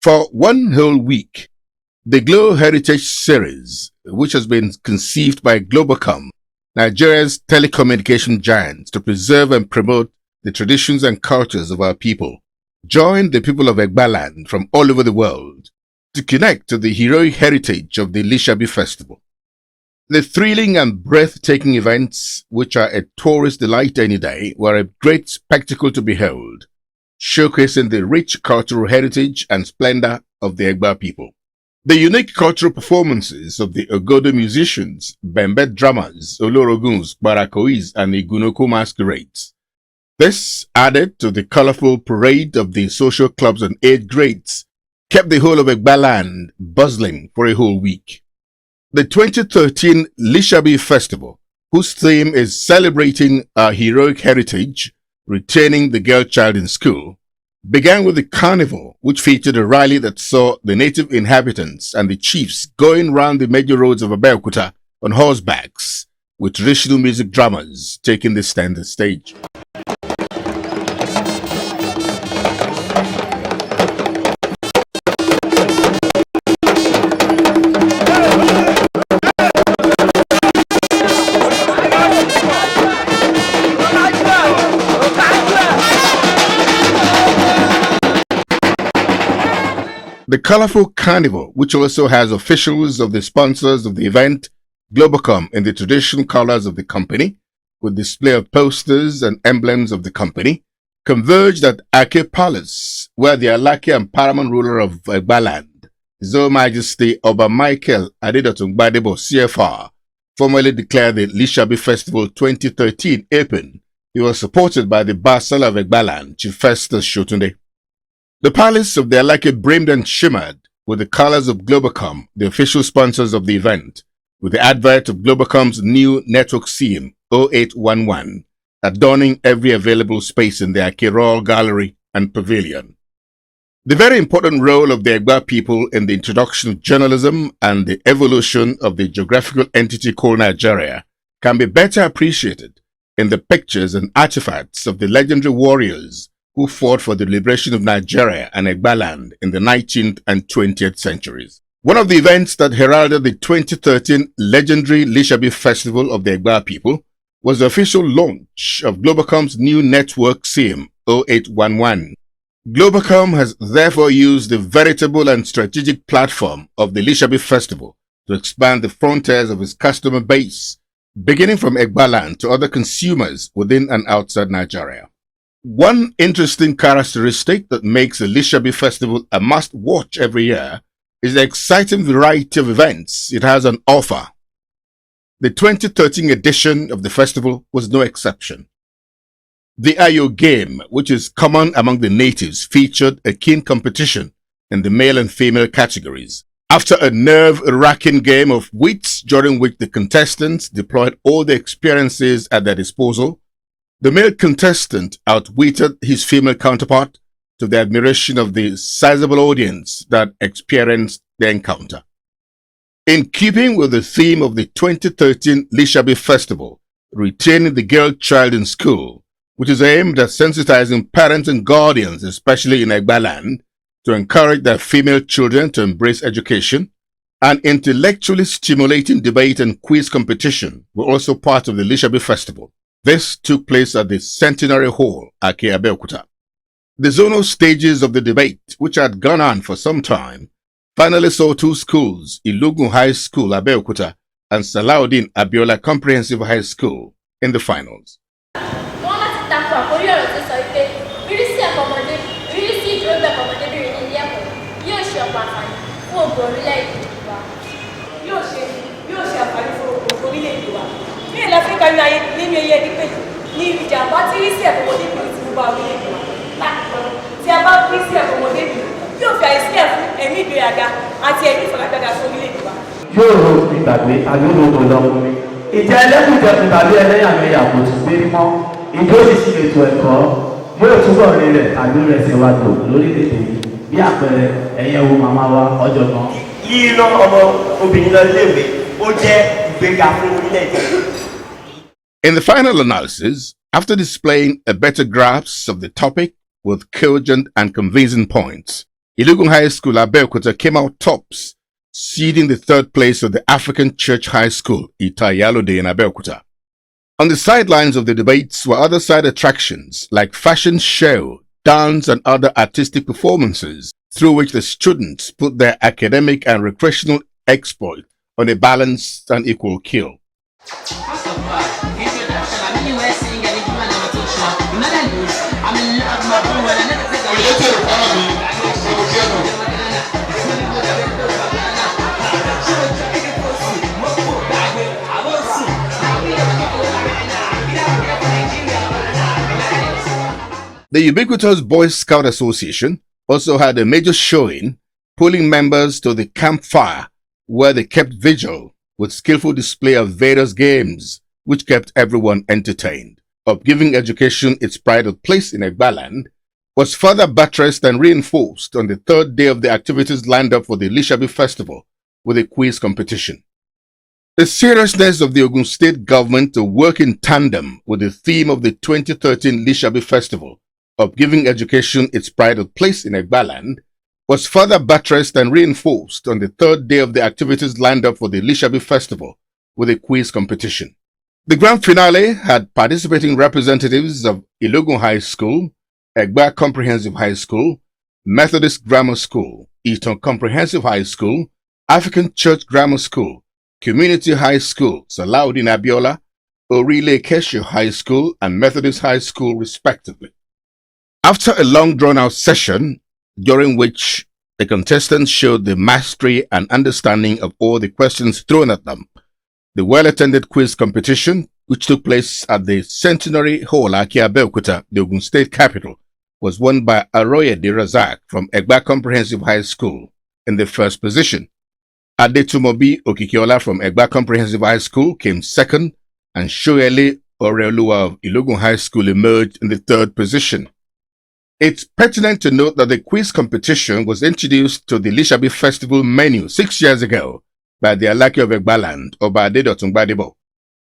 For one whole week, the Glow Heritage Series, which has been conceived by Globacom, Nigeria's telecommunication giant, to preserve and promote the traditions and cultures of our people, joined the people of Egba land from all over the world to connect to the heroic heritage of the Lisabi festival. The thrilling and breathtaking events, which are a tourist delight any day, were a great spectacle to behold, showcasing the rich cultural heritage and splendor of the Egba people. The unique cultural performances of the Ogodo musicians, Bembe drummers, Oloroguns, Barakois, and Igunoko masquerades. This, added to the colorful parade of the social clubs and aid grades, kept the whole of Egba land bustling for a whole week. The 2013 Lisabi Festival, whose theme is celebrating our heroic heritage, retaining the girl child in school, began with the carnival, which featured a rally that saw the native inhabitants and the chiefs going round the major roads of Abeokuta on horsebacks, with traditional music drummers taking the center stage. The colorful carnival, which also has officials of the sponsors of the event, Globacom, in the traditional colors of the company, with display of posters and emblems of the company, converged at Ake Palace, where the Alake and paramount ruler of Egba land, His Royal Majesty Oba Michael Adedotun Gbadebo CFR, formally declared the Lisabi Festival 2013 open. He was supported by the Basala of Egba land, Chief Festus Shotunde. The palace of the Alake brimmed and shimmered with the colors of Globacom, the official sponsors of the event, with the advert of Globacom's new network SIM 0811 adorning every available space in the Ake Royal Gallery and Pavilion. The very important role of the Egba people in the introduction of journalism and the evolution of the geographical entity called Nigeria can be better appreciated in the pictures and artifacts of the legendary warriors who fought for the liberation of Nigeria and Egba land in the 19th and 20th centuries. One of the events that heralded the 2013 legendary Lisabi Festival of the Egba people was the official launch of Globacom's new network SIM 0811. Globacom has therefore used the veritable and strategic platform of the Lisabi Festival to expand the frontiers of its customer base, beginning from Egba land to other consumers within and outside Nigeria. One interesting characteristic that makes the Lisabi Festival a must-watch every year is the exciting variety of events it has on offer. The 2013 edition of the festival was no exception. The Ayo game, which is common among the natives, featured a keen competition in the male and female categories. After a nerve-wracking game of wits during which the contestants deployed all the experiences at their disposal, the male contestant outwitted his female counterpart to the admiration of the sizable audience that experienced the encounter. In keeping with the theme of the 2013 Lisabi Festival, retaining the girl child in school, which is aimed at sensitizing parents and guardians, especially in Egba land, to encourage their female children to embrace education, and intellectually stimulating debate and quiz competition were also part of the Lisabi Festival. This took place at the Centenary Hall, Ake Abeokuta. The zonal stages of the debate, which had gone on for some time, finally saw two schools, Ilugun High School, Abeokuta, and Salaudin Abiola Comprehensive High School, in the finals. In the final analysis, after displaying a better grasp of the topic with cogent and convincing points, Ilogun High School, Abeokuta, came out tops, ceding the third place to the African Church High School, Itayalode in Abeokuta. On the sidelines of the debates were other side attractions like fashion show, dance, and other artistic performances through which the students put their academic and recreational exploit on a balanced and equal keel. The ubiquitous Boy Scout Association also had a major showing, pulling members to the campfire where they kept vigil with skillful display of various games which kept everyone entertained. Giving education its prided place in Egbaland was further buttressed and reinforced on the third day of the activities lined up for the Lisabi festival with a quiz competition. The seriousness of the Ogun State government to work in tandem with the theme of the 2013 Lisabi festival of giving education its prided place in Egbaland was further buttressed and reinforced on the third day of the activities lined up for the Lisabi festival with a quiz competition. The grand finale had participating representatives of Ilogun High School, Egba Comprehensive High School, Methodist Grammar School, Eton Comprehensive High School, African Church Grammar School, Community High School, Salaudin Abiola, Orile Keshe High School, and Methodist High School, respectively. After a long drawn-out session, during which the contestants showed the mastery and understanding of all the questions thrown at them, the well-attended quiz competition, which took place at the Centenary Hall, Abeokuta, the Ogun State capital, was won by Aroye De Razak from Egba Comprehensive High School in the first position. Adetumobi Okikiola from Egba Comprehensive High School came second, and Shoyele Oreoluwa of Ilogun High School emerged in the third position. It's pertinent to note that the quiz competition was introduced to the Lisabi Festival menu 6 years ago by the Alaki of Egbaland, Obade Dotungbadebo.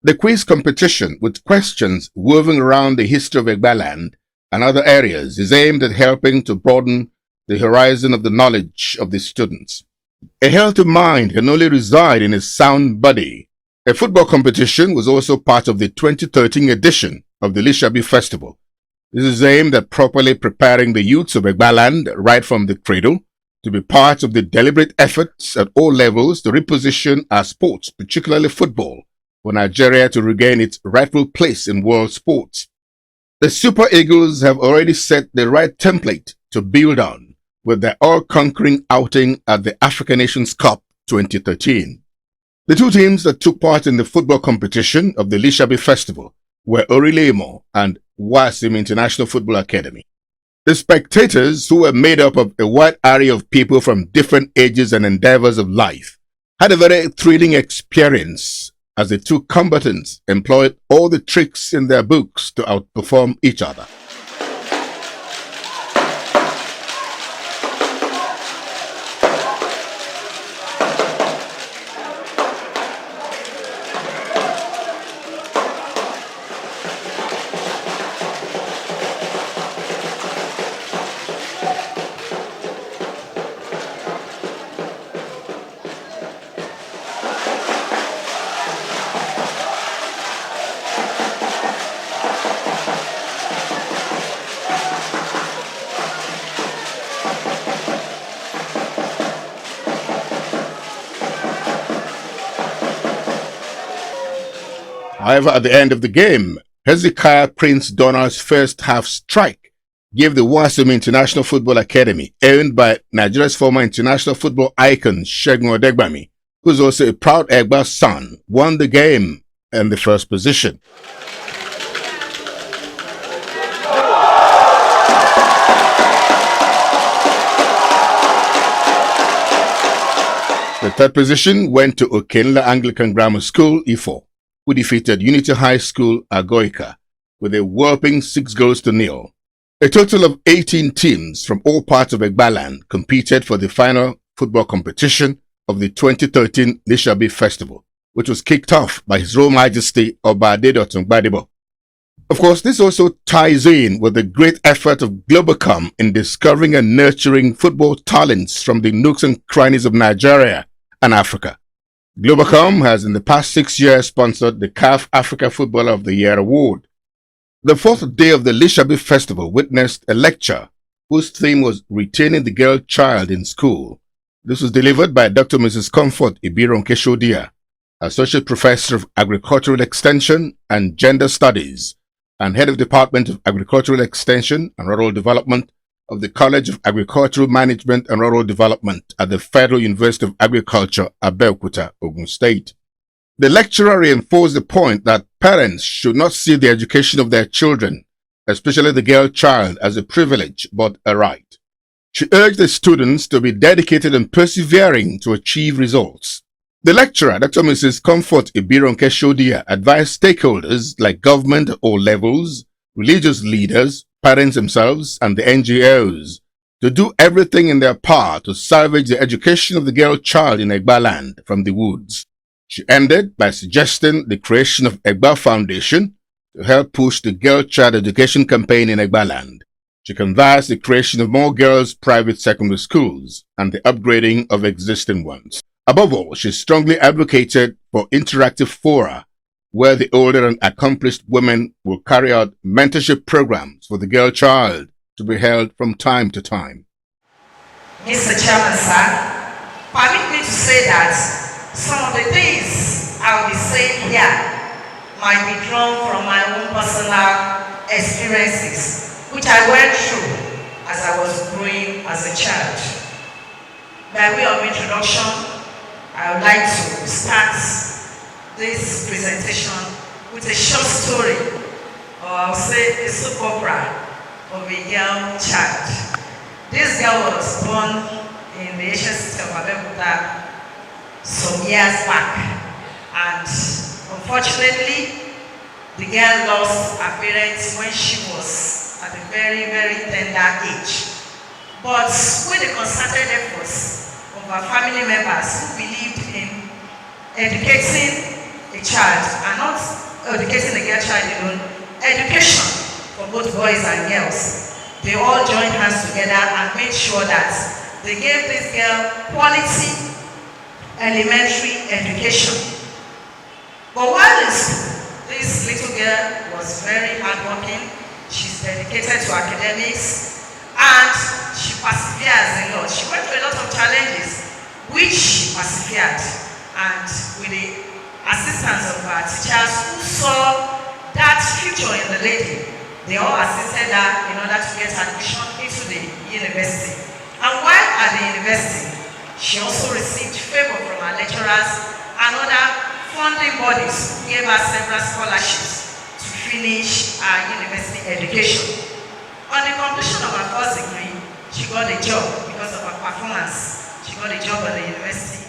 The quiz competition, with questions woven around the history of Egbaland and other areas, is aimed at helping to broaden the horizon of the knowledge of the students. A healthy mind can only reside in a sound body. A football competition was also part of the 2013 edition of the Lisabi Festival. This is aimed at properly preparing the youths of Egbaland right from the cradle to be part of the deliberate efforts at all levels to reposition our sports, particularly football, for Nigeria to regain its rightful place in world sports. The Super Eagles have already set the right template to build on with their all-conquering outing at the African Nations Cup 2013. The two teams that took part in the football competition of the Lisabi Festival were Orilemo and Wasim International Football Academy. The spectators, who were made up of a wide array of people from different ages and endeavors of life, had a very thrilling experience as the two combatants employed all the tricks in their books to outperform each other. However, at the end of the game, Hezekiah Prince Donald's first half strike gave the Wasim International Football Academy, owned by Nigeria's former international football icon Segun Odegbami, who is also a proud Egba son, won the game in the first position. The third position went to Okenla Anglican Grammar School, Ifo, who defeated Unity High School, Agoika, with a whopping 6-0. A total of 18 teams from all parts of Egbaland competed for the final football competition of the 2013 Lisabi Festival, which was kicked off by His Royal Majesty Obade Dotungbadebo. Of course, this also ties in with the great effort of Globacom in discovering and nurturing football talents from the nooks and crannies of Nigeria and Africa. Globacom has in the past 6 years sponsored the CAF Africa Footballer of the Year award. The fourth day of the Lisabi Festival witnessed a lecture whose theme was Retaining the Girl Child in School. This was delivered by Dr. Mrs. Comfort Ibiron-Keshodia, Associate Professor of Agricultural Extension and Gender Studies, and Head of Department of Agricultural Extension and Rural Development of the College of Agricultural Management and Rural Development at the Federal University of Agriculture, Abeokuta, Ogun State. The lecturer reinforced the point that parents should not see the education of their children, especially the girl child, as a privilege but a right. She urged the students to be dedicated and persevering to achieve results. The lecturer, Dr. Mrs. Comfort Ibiron-Keshodia, advised stakeholders like government at all levels, religious leaders, parents themselves, and the NGOs to do everything in their power to salvage the education of the girl child in Egba land from the woods. She ended by suggesting the creation of Egba Foundation to help push the girl child education campaign in Egba land. She canvassed the creation of more girls' private secondary schools and the upgrading of existing ones. Above all, she strongly advocated for interactive fora where the older and accomplished women will carry out mentorship programs for the girl child to be held from time to time. Mr. Chairman, sir, permit me to say that some of the things I will be saying here might be drawn from my own personal experiences, which I went through as I was growing as a child. By way of introduction, I would like to start this presentation with a short story, or I'll say a soap opera of a young child. This girl was born in the ancient city of Abeokuta some years back, and unfortunately, the girl lost her parents when she was at a very, very tender age. But with the concerted efforts of our family members who believed in educating a child, and not educating a girl child alone, education for both boys and girls, they all joined hands together and made sure that they gave this girl quality elementary education. But while in school, this little girl was very hardworking. She's dedicated to academics, and she perseveres a lot. She went through a lot of challenges, which she persevered. And with the assistance of our teachers who saw that future in the lady, they all assisted her in order to get admission into the university. And while at the university, she also received favor from her lecturers and other funding bodies who gave her several scholarships to finish her university education. On the completion of her first degree, she got a job because of her performance. She got a job at the university.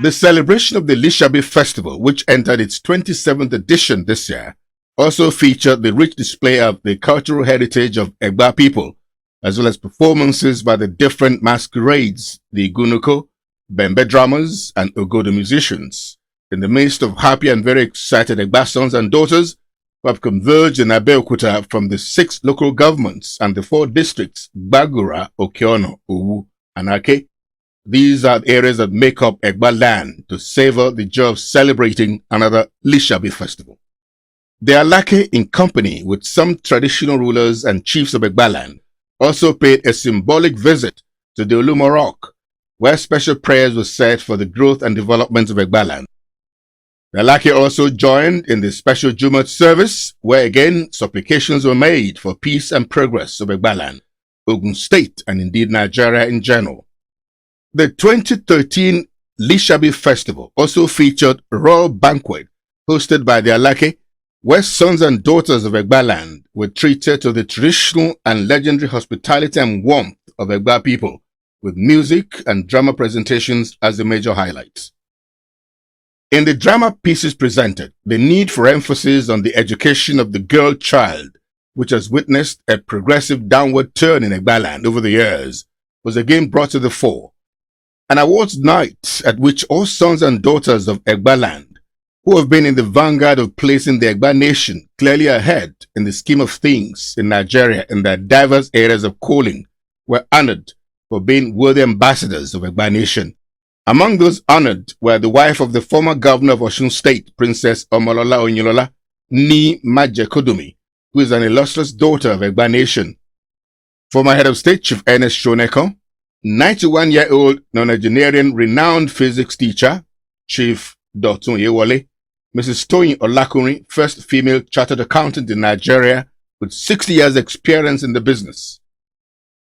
The celebration of the Lisabi Festival, which entered its 27th edition this year, also featured the rich display of the cultural heritage of Egba people, as well as performances by the different masquerades, the Gunuko, Bembe drummers, and Ogodo musicians, in the midst of happy and very excited Egba sons and daughters who have converged in Abeokuta from the 6 local governments and the 4 districts, Bagura, Okeono, Owu, and Ake. These are the areas that make up Egba land to savor the joy of celebrating another Lisabi festival. The Alake, in company with some traditional rulers and chiefs of Egba land, also paid a symbolic visit to the Olumo Rock, where special prayers were said for the growth and development of Egba land. The Alake also joined in the special Jumat service, where again supplications were made for peace and progress of Egba land, Ogun State, and indeed Nigeria in general. The 2013 Lisabi Festival also featured a royal banquet hosted by the Alake, where sons and daughters of Egba land were treated to the traditional and legendary hospitality and warmth of Egba people, with music and drama presentations as the major highlights. In the drama pieces presented, the need for emphasis on the education of the girl child, which has witnessed a progressive downward turn in Egba land over the years, was again brought to the fore. An awards night at which all sons and daughters of Egba land who have been in the vanguard of placing the Egba nation clearly ahead in the scheme of things in Nigeria in their diverse areas of calling, were honored for being worthy ambassadors of Egba nation. Among those honored were the wife of the former governor of Osun State, Princess Omolola Oyinlola, Ni Majekodumi, who is an illustrious daughter of Egba nation. Former head of state, Chief Ernest Shoneko, 91-year-old non-Nigerian renowned physics teacher, Chief Dotun Yewole, Mrs. Toyin Olakunrin, first female chartered accountant in Nigeria with 60 years experience in the business.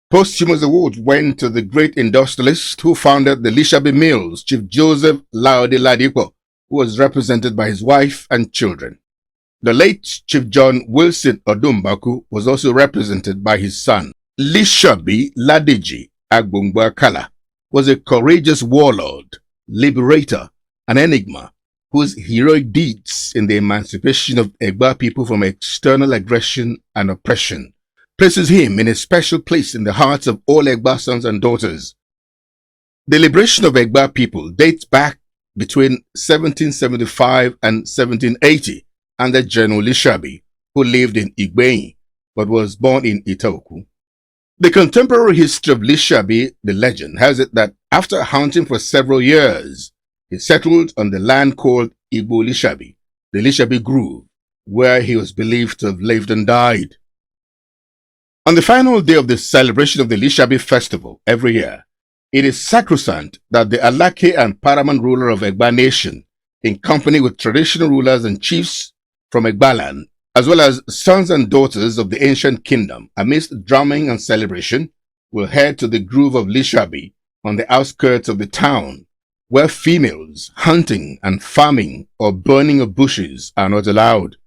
Posthumous awards went to the great industrialist who founded the Lisabi Mills, Chief Joseph Laode Ladipo, who was represented by his wife and children. The late Chief John Wilson Odumbaku was also represented by his son. Lisabi Ladeji Agbongbakala was a courageous warlord, liberator, and enigma whose heroic deeds in the emancipation of Egba people from external aggression and oppression places him in a special place in the hearts of all Egba sons and daughters. The liberation of Egba people dates back between 1775 and 1780 under General Lisabi, who lived in Igbenyi but was born in Itaoku. The contemporary history of Lisabi, the legend, has it that after hunting for several years, he settled on the land called Igbo Lisabi, the Lisabi Grove, where he was believed to have lived and died. On the final day of the celebration of the Lisabi festival every year, it is sacrosanct that the Alake and paramount ruler of Egba nation, in company with traditional rulers and chiefs from Egbaland, as well as sons and daughters of the ancient kingdom, amidst drumming and celebration, will head to the grove of Lisabi on the outskirts of the town, where females hunting and farming or burning of bushes are not allowed.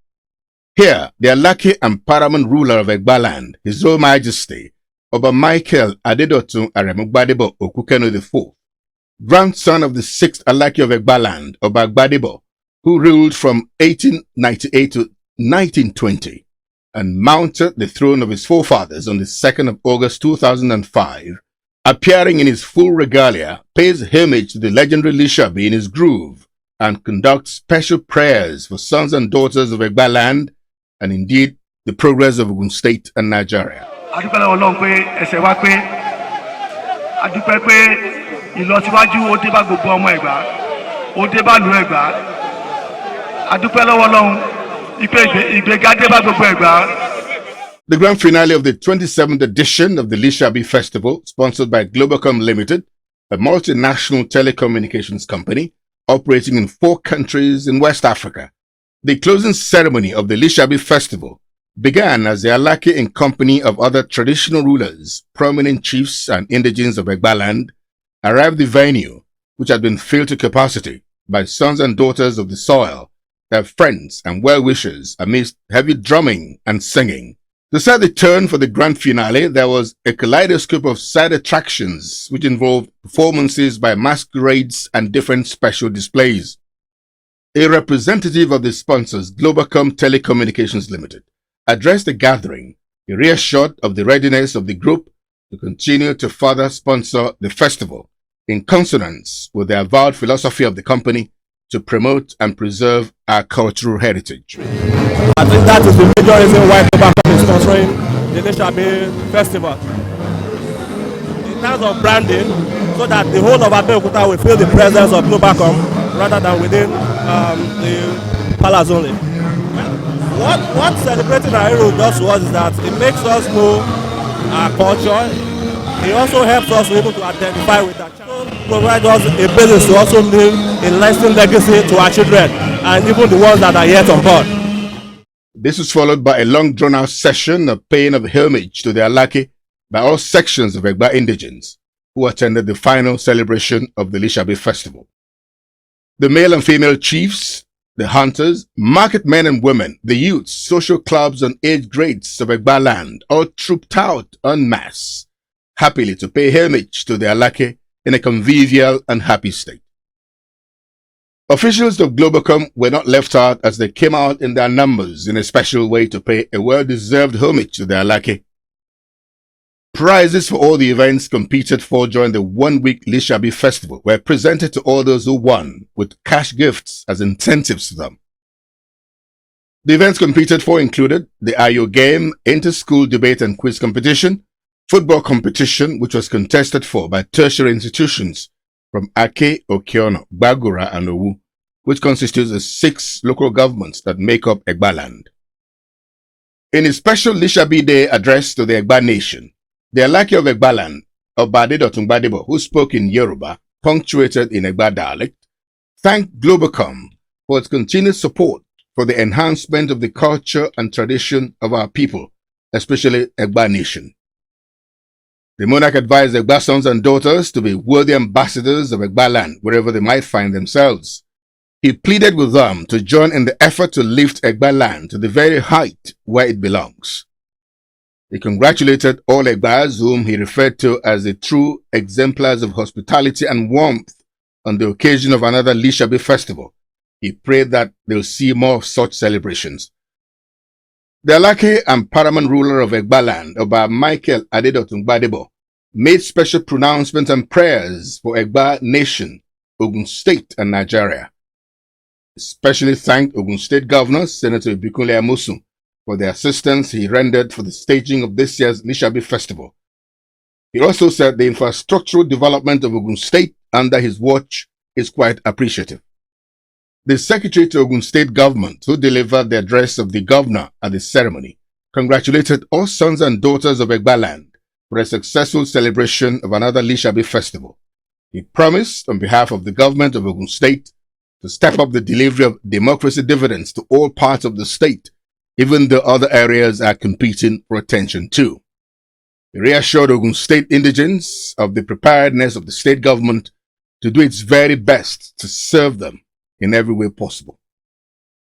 Here, the Alake and paramount ruler of Egbaland, His Royal Majesty, Oba Michael Adedotun Aremugbadebo Okukeno IV, grandson of the 6th Alake of Egbaland, Oba Gbadebo, who ruled from 1898 to 1920 and mounted the throne of his forefathers on the 2nd of August 2005, appearing in his full regalia, pays homage to the legendary Lisabi in his grove and conducts special prayers for sons and daughters of Egbaland and indeed the progress of Ogun State and Nigeria. The grand finale of the 27th edition of the Lisabi Festival, sponsored by Globacom Limited, a multinational telecommunications company operating in 4 countries in West Africa. The closing ceremony of the Lisabi Festival began as the Alake, in company of other traditional rulers, prominent chiefs and indigenes of Egbaland, arrived the venue, which had been filled to capacity by sons and daughters of the soil, their friends and well-wishers, amidst heavy drumming and singing. To set the tone for the grand finale, there was a kaleidoscope of side attractions which involved performances by masquerades and different special displays. A representative of the sponsors, Globacom Telecommunications Limited, addressed the gathering. He reassured of the readiness of the group to continue to further sponsor the festival in consonance with the avowed philosophy of the company to promote and preserve our cultural heritage. I think that is the major reason why Globacom is sponsoring the Lisabi Festival. In terms of branding, so that the whole of Abeokuta will feel the presence of Globacom rather than within the palace only. What celebrating our hero does to us is that it makes us know our culture. It also helps us to be able to identify with our child, provide us a basis to also leave a lasting legacy to our children and even the ones that are yet on board. This was followed by a long drawn-out session of paying of homage to the Alake by all sections of Egba indigenes who attended the final celebration of the Lisabi Festival. The male and female chiefs, the hunters, market men and women, the youths, social clubs and age grades of Egba land all trooped out en masse, happily to pay homage to the Alake in a convivial and happy state. Officials of Globacom were not left out as they came out in their numbers in a special way to pay a well-deserved homage to the Alake. Prizes for all the events competed for during the one-week Lisabi festival were presented to all those who won, with cash gifts as incentives to them. The events competed for included the Ayo game, inter-school debate and quiz competition, football competition, which was contested for by tertiary institutions from Ake, Okiono, Bagura, and Owu, which constitutes the 6 local governments that make up Egba land. In his special Lisabi Day address to the Egba nation, the Alake of Egba land, Obadedotun Gbadebo, who spoke in Yoruba, punctuated in Egba dialect, thanked Globacom for its continued support for the enhancement of the culture and tradition of our people, especially Egba nation. The monarch advised Egba sons and daughters to be worthy ambassadors of Egba land wherever they might find themselves. He pleaded with them to join in the effort to lift Egba land to the very height where it belongs. He congratulated all Egbas, whom he referred to as the true exemplars of hospitality and warmth, on the occasion of another Lisabi festival. He prayed that they'll see more of such celebrations. The Alake and paramount ruler of Egba land, Oba Michael Adedotun Gbadebo, made special pronouncements and prayers for Egba nation, Ogun State, and Nigeria. He especially thanked Ogun State Governor Senator Ibikunle Amosun for the assistance he rendered for the staging of this year's Lisabi festival. He also said the infrastructural development of Ogun State under his watch is quite appreciative. The Secretary to Ogun State Government, who delivered the address of the governor at the ceremony, congratulated all sons and daughters of Egba land for a successful celebration of another Lisabi festival. He promised, on behalf of the government of Ogun State, to step up the delivery of democracy dividends to all parts of the state, even though other areas are competing for attention too. He reassured Ogun State indigents of the preparedness of the state government to do its very best to serve them in every way possible.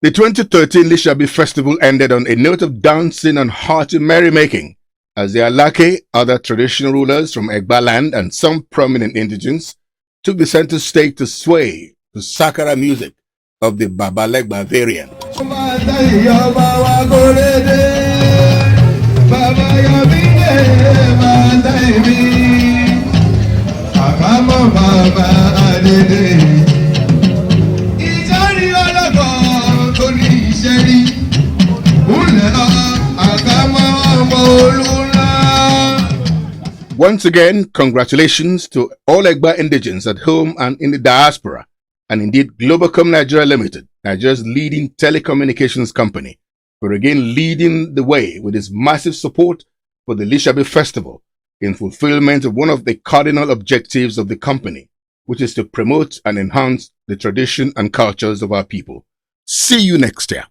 The 2013 Lisabi festival ended on a note of dancing and hearty merrymaking as the Alake, other traditional rulers from Egba land, and some prominent indigents took the center stage to sway to Sakara music of the Babalegba variant. Once again, congratulations to all Egba indigents at home and in the diaspora, and indeed Globacom Nigeria Limited, Nigeria's leading telecommunications company, for again leading the way with its massive support for the Lisabi festival in fulfillment of one of the cardinal objectives of the company, which is to promote and enhance the tradition and cultures of our people. See you next year.